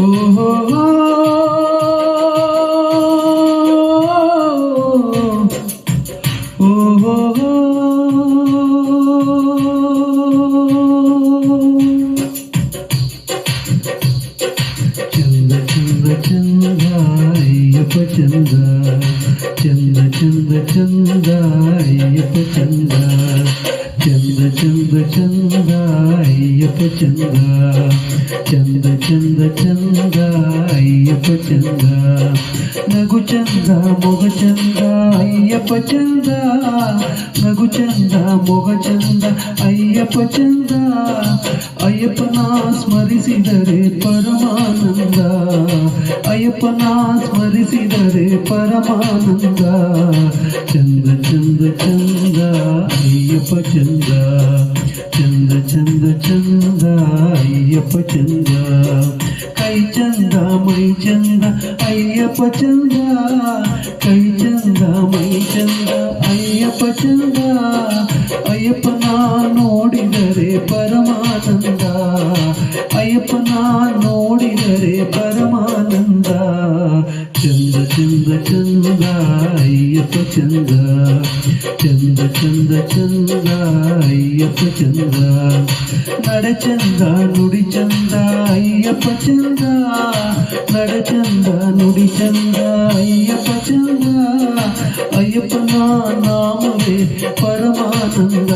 ఓహో ఓహో చంద చంద చంద అయ్యప్ప చంద చంద చంద చంద అయ్యప్ప చంద చంద చంద చంద అయ్యప్ప చంద చంద చంద చంద అయ్యప్ప చంద నగు చంద మొగ చంద అయ్యప్ప చంద నగు చంద మొగ చంದ ಅಯ್ಯಪ್ಪ ಚಂದ ಅಯ್ಯಪ್ಪನ ಸ್ಮರಿಸಿದರೆ ಪರಮಾನಂದ ಅಯ್ಯಪ್ಪನ ಸ್ಮರಿಸಿದರೆ ಪರಮಾನಂದ ಚಂದ ಚಂದ ಚಂದ ಅಯ್ಯಪ್ಪ ಚಂದ ಚಂದ ಚಂದ ಚಂದ ಅಯ್ಯಪ್ಪ ಚಂದ ಕೈ ಚಂದ ಮೈ ಚಂದ ಅಯ್ಯಪ್ಪ ಚಂದ ಕೈ ಚಂದ ಮೈ ಚಂದ ಅಯ್ಯಪ್ಪ ಚಂದ ಅಯ್ಯಪ್ಪನ ನೋಡಿದರೆ ಪರಮಾನಂದ ಅಯ್ಯಪ್ಪನ ನೋಡಿದರೆ ಪರಮಾನಂದ ಚಂದ ಚಂದ ಚಂದ ಅಯ್ಯಪ್ಪ ಚಂದ ಚಂದ ಚಂದ ಚಂದ ಅಯ್ಯಪ್ಪ ಚಂದ ನಡೆ ಚಂದ ನುಡಿ ಚಂದ ಅಯ್ಯಪ್ಪ ಚಂದ ನಡೆ ಚಂದ ನುಡಿ ಚಂದ ಅಯ್ಯಪ್ಪ ಚಂದ ಅಯ್ಯಪ್ಪನ ನಾಮವೇ ಪರಮಾನಂದ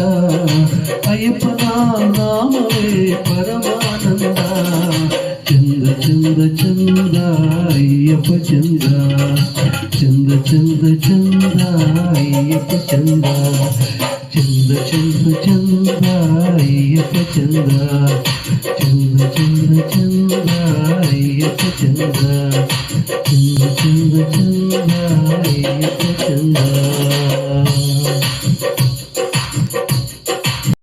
ಅಯ್ಯಪ್ಪನ ನಾಮವೇ ಪರಮಾನಂದ ಚಂದ ಚಂದ ಚಂದ ಅಯ್ಯಪ್ಪ ಚಂದ ಚಂದ ಚಂದ ಚಂದ ಅಯ್ಯಪ್ಪ ಚಂದ ಚಂದ ಚಂದ ಚಂದ ಅಯ್ಯಪ್ಪ ಚಂದ ಚಂದ ಚಂದ ಚಂದ ಅಯ್ಯಪ್ಪ ಚಂದ ಚಂದ ಚಂದ ಚಂದ